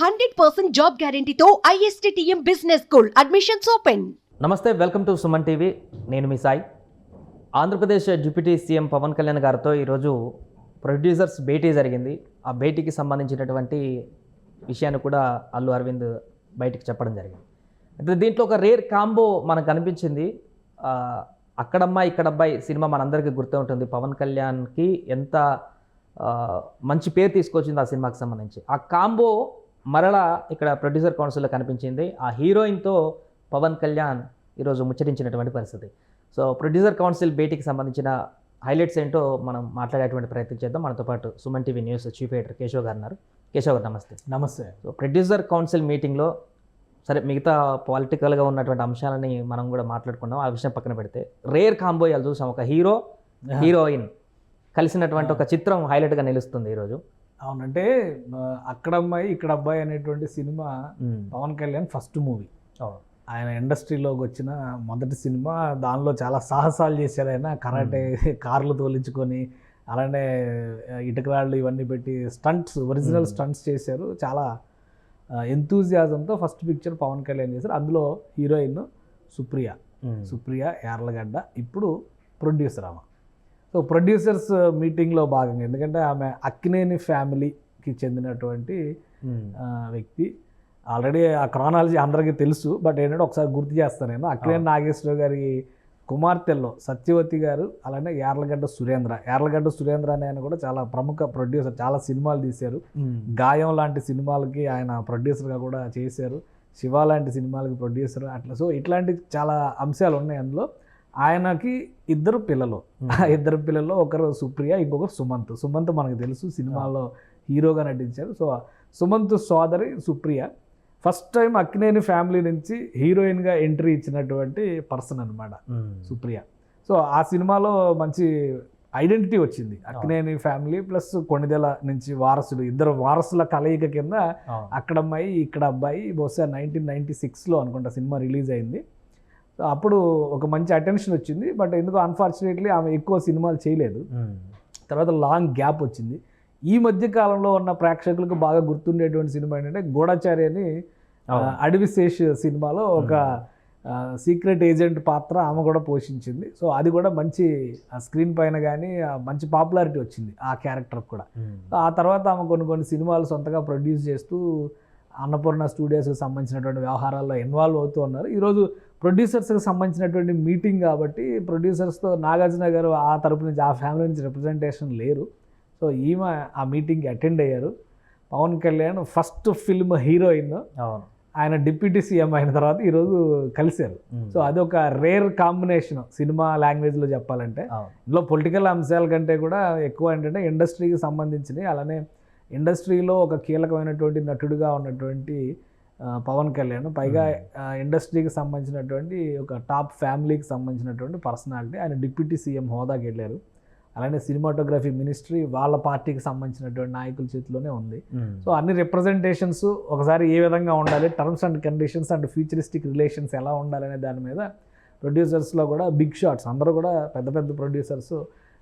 100% job గ్యారంటీతో ISTTM business school admissions open. నమస్తే, welcome to Suman TV. నేను మీ సాయి. ఆంధ్రప్రదేశ్ డిప్యూటీ సీఎం పవన్ కళ్యాణ్ గారితో ఈరోజు ప్రొడ్యూసర్స్ భేటీ జరిగింది. ఆ భేటీకి సంబంధించినటువంటి విషయాన్ని కూడా అల్లు అరవింద్ బయటికి చెప్పడం జరిగింది. అయితే దీంట్లో ఒక రేర్ కాంబో మనకు కనిపించింది. అక్కడమ్మాయి ఇక్కడబ్బాయి సినిమా మనందరికీ గుర్తు ఉంటుంది. పవన్ కళ్యాణ్కి ఎంత మంచి పేరు తీసుకొచ్చింది ఆ సినిమాకి సంబంధించి. ఆ కాంబో మరలా ఇక్కడ ప్రొడ్యూసర్ కౌన్సిల్లో కనిపించింది. ఆ హీరోయిన్తో పవన్ కళ్యాణ్ ఈరోజు ముచ్చరించినటువంటి పరిస్థితి. సో ప్రొడ్యూసర్ కౌన్సిల్ భేటీకి సంబంధించిన హైలైట్స్ ఏంటో మనం మాట్లాడేటువంటి ప్రయత్నం చేద్దాం. మనతో పాటు Suman TV news chief editor Keshav గారు ఉన్నారు. కేశవ్ గారు నమస్తే. నమస్తే. సో ప్రొడ్యూసర్ కౌన్సిల్ మీటింగ్లో సరే మిగతా పొలిటికల్గా ఉన్నటువంటి అంశాలని మనం కూడా మాట్లాడుకున్నాం. ఆ విషయం పక్కన పెడితే రేర్ కాంబో ఇవాళ చూసాం. ఒక హీరో హీరోయిన్ కలిసినటువంటి ఒక చిత్రం హైలైట్గా నిలుస్తుంది ఈరోజు. అవునంటే అక్కడ అమ్మాయి ఇక్కడ అబ్బాయి అనేటువంటి cinema Pawan Kalyan first movie. ఆయన ఇండస్ట్రీలోకి వచ్చిన మొదటి సినిమా. దానిలో చాలా సాహసాలు చేశారు ఆయన. కరాటే కార్లు తోలించుకొని అలానే ఇటుకరాళ్ళు ఇవన్నీ పెట్టి స్టంట్స్, ఒరిజినల్ స్టంట్స్ చేశారు. చాలా ఎంతూజియాజంతో ఫస్ట్ పిక్చర్ పవన్ కళ్యాణ్ చేశారు. అందులో హీరోయిన్ సుప్రియ యార్లగడ్డ, ఇప్పుడు ప్రొడ్యూసర్ ఆమె. సో ప్రొడ్యూసర్స్ మీటింగ్లో భాగంగా, ఎందుకంటే ఆమె అక్కినేని ఫ్యామిలీకి చెందినటువంటి వ్యక్తి. ఆల్రెడీ ఆ క్రానాలజీ అందరికీ తెలుసు, బట్ ఏంటంటే ఒకసారి గుర్తు చేస్తాను నేను. అక్కినేని నాగేశ్వరరావు గారి కుమార్తెల్లో సత్యవతి గారు, అలానే యార్లగడ్డ సురేంద్ర అనే ఆయన కూడా చాలా ప్రముఖ ప్రొడ్యూసర్. చాలా సినిమాలు తీశారు. గాయం లాంటి సినిమాలకి ఆయన ప్రొడ్యూసర్గా కూడా చేశారు. శివ లాంటి సినిమాలకి ప్రొడ్యూసర్, అట్లా. సో ఇట్లాంటి చాలా అంశాలు ఉన్నాయి అందులో. ఆయనకి ఇద్దరు పిల్లల్లో ఒకరు సుప్రియ, ఇంకొకరు సుమంత్ మనకు తెలుసు, సినిమాలో హీరోగా నటించారు. సో సుమంత్ సోదరి Supriya first time Akkineni family నుంచి హీరోయిన్గా ఎంట్రీ ఇచ్చినటువంటి పర్సన్ అనమాట సుప్రియ. సో ఆ సినిమాలో మంచి ఐడెంటిటీ వచ్చింది. అక్కినేని ఫ్యామిలీ ప్లస్ కొణిదెల నుంచి వారసులు, ఇద్దరు వారసుల కలయిక కింద అక్కడమ్మాయి ఇక్కడ అబ్బాయి. బహుశా 1996లో అనుకుంటా సినిమా రిలీజ్ అయింది. సో అప్పుడు ఒక మంచి అటెన్షన్ వచ్చింది. బట్ ఎందుకో అన్ఫార్చునేట్లీ ఆమె ఎక్కువ సినిమాలు చేయలేదు. తర్వాత లాంగ్ గ్యాప్ వచ్చింది. ఈ మధ్య కాలంలో ఉన్న ప్రేక్షకులకు బాగా గుర్తుండేటువంటి సినిమా ఏంటంటే గూఢచారి అని అడవిశేష్ సినిమాలో ఒక సీక్రెట్ ఏజెంట్ పాత్ర ఆమె కూడా పోషించింది. సో అది కూడా మంచి స్క్రీన్ పైన కానీ మంచి పాపులారిటీ వచ్చింది ఆ క్యారెక్టర్ కూడా. ఆ తర్వాత ఆమె కొన్ని సినిమాలు సొంతగా ప్రొడ్యూస్ చేస్తూ అన్నపూర్ణ స్టూడియోస్కి సంబంధించినటువంటి వ్యవహారాల్లో ఇన్వాల్వ్ అవుతూ ఉన్నారు. ఈరోజు ప్రొడ్యూసర్స్కి సంబంధించినటువంటి మీటింగ్ కాబట్టి ప్రొడ్యూసర్స్తో నాగార్జున గారు ఆ తరపు నుంచి, ఆ ఫ్యామిలీ నుంచి రిప్రజెంటేషన్ లేరు. సో ఈమె ఆ మీటింగ్కి అటెండ్ అయ్యారు. Pawan Kalyan first film heroine, ఆయన డిప్యూటీ సీఎం అయిన తర్వాత ఈరోజు కలిశారు. సో అదొక రేర్ కాంబినేషన్ సినిమా లాంగ్వేజ్లో చెప్పాలంటే. ఇందులో పొలిటికల్ అంశాల కంటే కూడా ఎక్కువ ఏంటంటే ఇండస్ట్రీకి సంబంధించినవి. అలానే ఇండస్ట్రీలో ఒక కీలకమైనటువంటి నటుడిగా ఉన్నటువంటి పవన్ కళ్యాణ్, పైగా ఇండస్ట్రీకి సంబంధించినటువంటి ఒక టాప్ ఫ్యామిలీకి సంబంధించినటువంటి పర్సనాలిటీ. ఆయన డిప్యూటీ సీఎం హోదాకి వెళ్ళారు. అలానే సినిమాటోగ్రఫీ మినిస్ట్రీ వాళ్ళ పార్టీకి సంబంధించినటువంటి నాయకుల చేతిలోనే ఉంది. సో అన్ని రిప్రజెంటేషన్స్ ఒకసారి ఏ విధంగా ఉండాలి, terms and conditions and futuristic relations ఎలా ఉండాలనే దాని మీద ప్రొడ్యూసర్స్లో కూడా బిగ్ షాట్స్ అందరూ కూడా పెద్ద ప్రొడ్యూసర్స్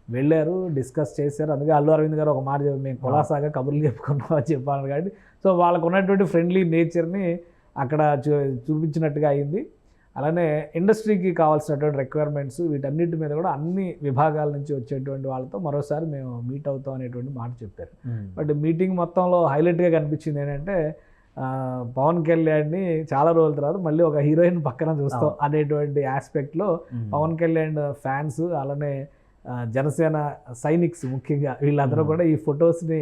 వెళ్ళారు, డిస్కస్ చేశారు. అందుకే అల్లు అరవింద్ గారు ఒక మాట చెప్పి, మేము కులాసాగా కబుర్లు చెప్పుకున్నామని చెప్పాను. కాబట్టి సో వాళ్ళకు ఉన్నటువంటి ఫ్రెండ్లీ నేచర్ని అక్కడ చూపించినట్టుగా అయింది. అలానే ఇండస్ట్రీకి కావాల్సినటువంటి రిక్వైర్మెంట్స్ వీటన్నిటి మీద కూడా అన్ని విభాగాల నుంచి వచ్చేటువంటి వాళ్ళతో మరోసారి మేము మీట్ అవుతాం అనేటువంటి మాట చెప్పారు. బట్ మీటింగ్ మొత్తంలో హైలైట్గా కనిపించింది ఏంటంటే పవన్ కళ్యాణ్ని చాలా రోజుల తర్వాత మళ్ళీ ఒక హీరోయిన్ పక్కన చూస్తాం అనేటువంటి ఆస్పెక్ట్లో పవన్ కళ్యాణ్ ఫ్యాన్స్, అలానే జనసేన సైనిక్స్ ముఖ్యంగా వీళ్ళందరూ కూడా ఈ ఫొటోస్ని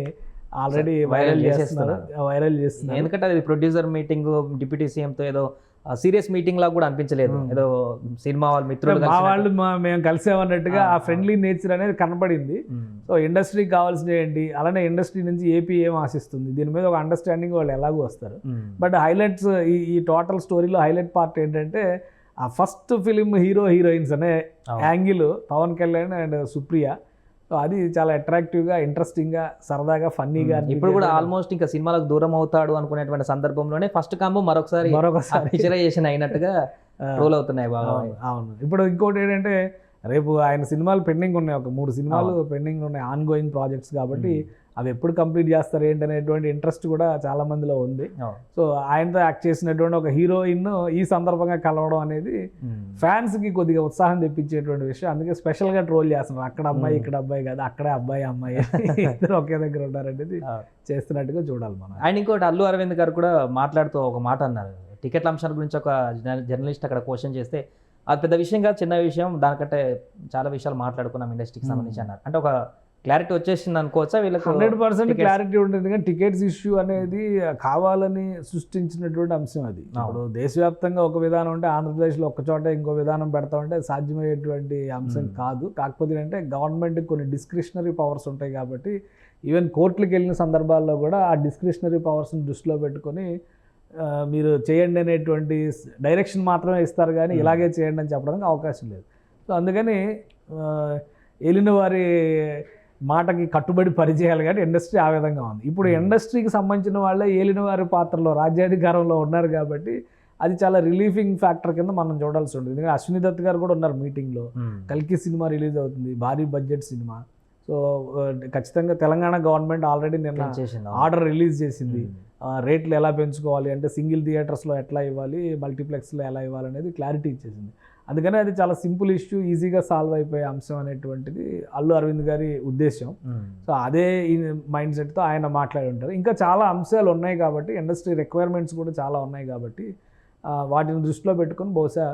ఆల్రెడీ వైరల్ చేస్తున్నారు. ఎందుకంటే అది ప్రొడ్యూసర్ మీటింగ్ డిప్యూటీ సీఎంతో ఏదో సీరియస్ మీటింగ్ లాగా కూడా అనిపించలేదు. ఏదో సినిమా వాళ్ళ మిత్రులు మేము కలిసామన్నట్టుగా ఆ ఫ్రెండ్లీ నేచర్ అనేది కనపడింది. సో ఇండస్ట్రీకి కావాల్సిన ఏంటి, అలానే ఇండస్ట్రీ నుంచి ఏపీ ఏం ఆశిస్తుంది, దీని మీద ఒక అండర్స్టాండింగ్ వాళ్ళు ఎలాగో వస్తారు. బట్ హైలైట్స్, ఈ టోటల్ స్టోరీలో హైలైట్ పార్ట్ ఏంటంటే ఆ ఫస్ట్ ఫిలిం హీరోయిన్స్ అనే angle Pawan Kalyan and Supriya. So అది చాలా అట్రాక్టివ్గా, ఇంట్రెస్టింగ్గా, సరదాగా, ఫన్నీగా. ఇప్పుడు కూడా ఆల్మోస్ట్ ఇంకా సినిమాలకు దూరం అవుతాడు అనుకునేటువంటి సందర్భంలోనే ఫస్ట్ కాంబో మరొకసారి పిక్చరైజేషన్ అయినట్టుగా రోల్ అవుతున్నాయి బాగా. అవును. ఇప్పుడు ఇంకోటి ఏంటంటే రేపు ఆయన సినిమాలు పెండింగ్ ఉన్నాయి, ఒక 3 సినిమాలు పెండింగ్ ఉన్నాయి, ఆన్ గోయింగ్ ప్రాజెక్ట్స్. కాబట్టి అవి ఎప్పుడు కంప్లీట్ చేస్తారు ఏంటి అనేటువంటి ఇంట్రెస్ట్ కూడా చాలా మందిలో ఉంది. సో ఆయనతో యాక్ట్ చేసినటువంటి ఒక హీరోయిన్ ఈ సందర్భంగా కలవడం అనేది ఫ్యాన్స్కి కొద్దిగా ఉత్సాహం తెప్పించేటువంటి విషయం. అందుకే స్పెషల్గా ట్రోల్ చేస్తున్నారు, అక్కడ అమ్మాయి ఇక్కడ అబ్బాయి కాదు, అక్కడే అబ్బాయి అమ్మాయి ఇద్దరు ఒకే దగ్గర ఉంటారనేది చేస్తున్నట్టుగా చూడాలి మనం. ఆయన ఇంకోటి అల్లు అరవింద్ గారు కూడా మాట్లాడుతూ ఒక మాట అన్నారు, టికెట్ల అంశాల గురించి ఒక జర్నలిస్ట్ అక్కడ క్వశ్చన్ చేస్తే అది పెద్ద విషయం కాదు, చిన్న విషయం, దానికంటే చాలా విషయాలు మాట్లాడుకున్నాం ఇండస్ట్రీకి సంబంధించి అన్నారు. అంటే ఒక క్లారిటీ వచ్చేసింది అనుకోవచ్చా వీళ్ళకి? 100% క్లారిటీ ఉంటుంది. కానీ టికెట్స్ ఇష్యూ అనేది కావాలని సృష్టించినటువంటి అంశం అది. ఇప్పుడు దేశవ్యాప్తంగా ఒక విధానం ఉంటే ఆంధ్రప్రదేశ్లో ఒక చోట ఇంకో విధానం పెడతా ఉంటే సాధ్యమయ్యేటువంటి అంశం కాదు. కాకపోతే అంటే గవర్నమెంట్కి కొన్ని డిస్క్రిషనరీ పవర్స్ ఉంటాయి కాబట్టి ఈవెన్ కోర్టులకు వెళ్ళిన సందర్భాల్లో కూడా ఆ డిస్క్రిషనరీ పవర్స్ని దృష్టిలో పెట్టుకొని మీరు చేయండి అనేటువంటి డైరెక్షన్ మాత్రమే ఇస్తారు, కానీ ఇలాగే చేయండి అని చెప్పడానికి అవకాశం లేదు. సో అందుకని ఏలిన వారి మాటకి కట్టుబడి పనిచేయాలి, కానీ ఇండస్ట్రీ ఆ విధంగా ఉంది. ఇప్పుడు ఇండస్ట్రీకి సంబంధించిన వాళ్ళే ఏలిన వారి పాత్రలో రాజ్యాధికారంలో ఉన్నారు కాబట్టి అది చాలా రిలీఫింగ్ ఫ్యాక్టర్ కింద మనం చూడాల్సి ఉంటుంది. ఎందుకంటే అశ్విని దత్ గారు కూడా ఉన్నారు మీటింగ్లో. కల్కి సినిమా రిలీజ్ అవుతుంది, భారీ బడ్జెట్ సినిమా. సో ఖచ్చితంగా తెలంగాణ గవర్నమెంట్ ఆల్రెడీ నిన్న ఆర్డర్ రిలీజ్ చేసింది. రేట్లు ఎలా పెంచుకోవాలి అంటే సింగిల్ థియేటర్స్లో ఎట్లా ఇవ్వాలి, మల్టీప్లెక్స్లో ఎలా ఇవ్వాలి అనేది క్లారిటీ ఇచ్చేసింది. అందుకని అది చాలా సింపుల్ ఇష్యూ, ఈజీగా సాల్వ్ అయిపోయే అంశం అనేటువంటిది అల్లు అరవింద్ గారి ఉద్దేశం. సో అదే మైండ్ సెట్తో ఆయన మాట్లాడి ఉంటారు. ఇంకా చాలా అంశాలు ఉన్నాయి కాబట్టి, ఇండస్ట్రీ రిక్వైర్మెంట్స్ కూడా చాలా ఉన్నాయి కాబట్టి వాటిని దృష్టిలో పెట్టుకొని బహుశా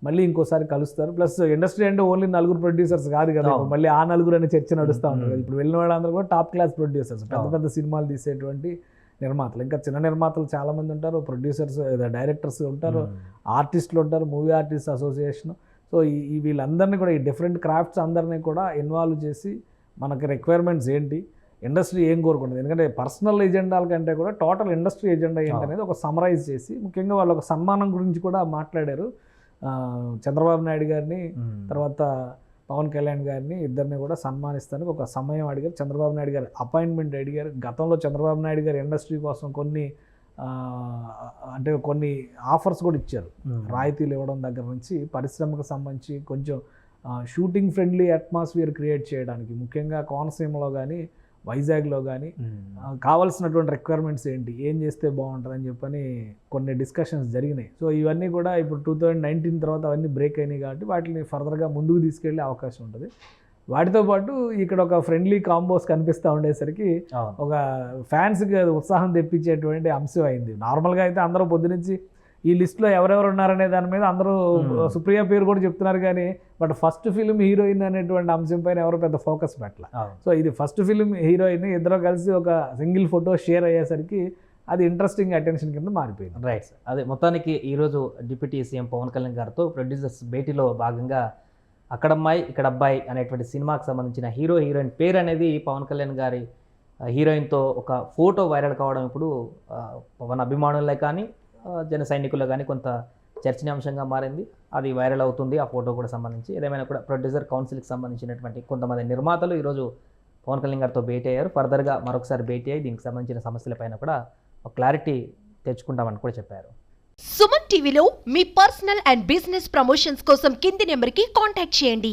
మళ్ళీ ఇంకోసారి కలుస్తారు. ప్లస్ ఇండస్ట్రీ అంటే ఓన్లీ నలుగురు ప్రొడ్యూసర్స్ కాదు కదా, మళ్ళీ ఆ నలుగురు అనే చర్చ నడుస్తూ ఉంటుంది కదా. ఇప్పుడు వెళ్ళిన వాళ్ళందరూ కూడా టాప్ క్లాస్ ప్రొడ్యూసర్స్, పెద్ద పెద్ద సినిమాలు తీసేటువంటి నిర్మాతలు. ఇంకా చిన్న నిర్మాతలు చాలామంది ఉంటారు, ప్రొడ్యూసర్స్ డైరెక్టర్స్ ఉంటారు, ఆర్టిస్టులు ఉంటారు, మూవీ ఆర్టిస్ట్ అసోసియేషన్. సో ఈ వీళ్ళందరినీ కూడా ఈ డిఫరెంట్ క్రాఫ్ట్స్ అందరినీ కూడా ఇన్వాల్వ్ చేసి మనకి రిక్వైర్మెంట్స్ ఏంటి, ఇండస్ట్రీ ఏం కోరుకుంటుంది, ఎందుకంటే పర్సనల్ ఎజెండాల కంటే కూడా టోటల్ ఇండస్ట్రీ ఎజెండా ఏంటి అనేది ఒక సమరైజ్ చేసి, ముఖ్యంగా వాళ్ళు ఒక సన్మానం గురించి కూడా మాట్లాడారు. చంద్రబాబు నాయుడు గారిని తర్వాత పవన్ కళ్యాణ్ గారిని ఇద్దరిని కూడా సన్మానిస్తానికి ఒక సమయం అడిగారు. చంద్రబాబు నాయుడు గారు అపాయింట్మెంట్ అడిగారు. గతంలో చంద్రబాబు నాయుడు గారు ఇండస్ట్రీ కోసం కొన్ని ఆఫర్స్ కూడా ఇచ్చారు, రాయితీలు ఇవ్వడం దగ్గర నుంచి పరిశ్రమకు సంబంధించి కొంచెం షూటింగ్ ఫ్రెండ్లీ అట్మాస్ఫియర్ క్రియేట్ చేయడానికి, ముఖ్యంగా కోనసీమలో కానీ వైజాగ్లో కానీ కావాల్సినటువంటి రిక్వైర్మెంట్స్ ఏంటి, ఏం చేస్తే బాగుంటుందని చెప్పని కొన్ని డిస్కషన్స్ జరిగినాయి. సో ఇవన్నీ కూడా ఇప్పుడు 2019 తర్వాత అవన్నీ బ్రేక్ అయినాయి కాబట్టి వాటిని ఫర్దర్గా ముందుకు తీసుకెళ్లే అవకాశం ఉంటుంది. వాటితో పాటు ఇక్కడ ఒక ఫ్రెండ్లీ కాంబోస్ కనిపిస్తూ ఉండేసరికి ఒక ఫ్యాన్స్కి ఉత్సాహం తెప్పించేటువంటి అంశం అయింది. నార్మల్గా అయితే అందరూ పొద్దునుంచి ఈ లిస్ట్లో ఎవరెవరు ఉన్నారనే దాని మీద అందరూ సుప్రియ పేరు కూడా చెప్తున్నారు, కానీ బట్ ఫస్ట్ ఫిల్మ్ హీరోయిన్ అనేటువంటి అంశం పైన ఎవరు పెద్ద ఫోకస్ పెట్టాల. సో ఇది ఫస్ట్ ఫిల్మ్ హీరోయిన్, ఇద్దరు కలిసి ఒక సింగిల్ ఫోటో షేర్ అయ్యేసరికి అది ఇంట్రెస్టింగ్ అటెన్షన్ కింద మారిపోయింది. రైట్. అదే మొత్తానికి ఈరోజు డిప్యూటీ సీఎం పవన్ కళ్యాణ్ గారితో ప్రొడ్యూసర్స్ భేటీలో భాగంగా అక్కడ అమ్మాయి ఇక్కడ అబ్బాయి అనేటువంటి సినిమాకి సంబంధించిన హీరోయిన్ పేరు అనేది పవన్ కళ్యాణ్ గారి హీరోయిన్తో ఒక ఫోటో వైరల్ కావడం ఇప్పుడు పవన్ అభిమానులే కానీ జన సైనికుల్లో కానీ కొంత చర్చనీయాంశంగా మారింది. అది వైరల్ అవుతుంది ఆ ఫోటో కూడా సంబంధించి. ఏదేమైనా కూడా ప్రొడ్యూసర్ కౌన్సిల్కి సంబంధించినటువంటి కొంతమంది నిర్మాతలు ఈరోజు పవన్ కళ్యాణ్ గారితో భేటీ అయ్యారు. ఫర్దర్గా మరొకసారి భేటీ అయ్యి దీనికి సంబంధించిన సమస్యలపైన కూడా ఒక క్లారిటీ తెచ్చుకుంటామని కూడా చెప్పారు. సుమన్ టీవీలో మీ పర్సనల్ అండ్ బిజినెస్ ప్రమోషన్స్ కోసం కింది నెంబర్కి కాంటాక్ట్ చేయండి.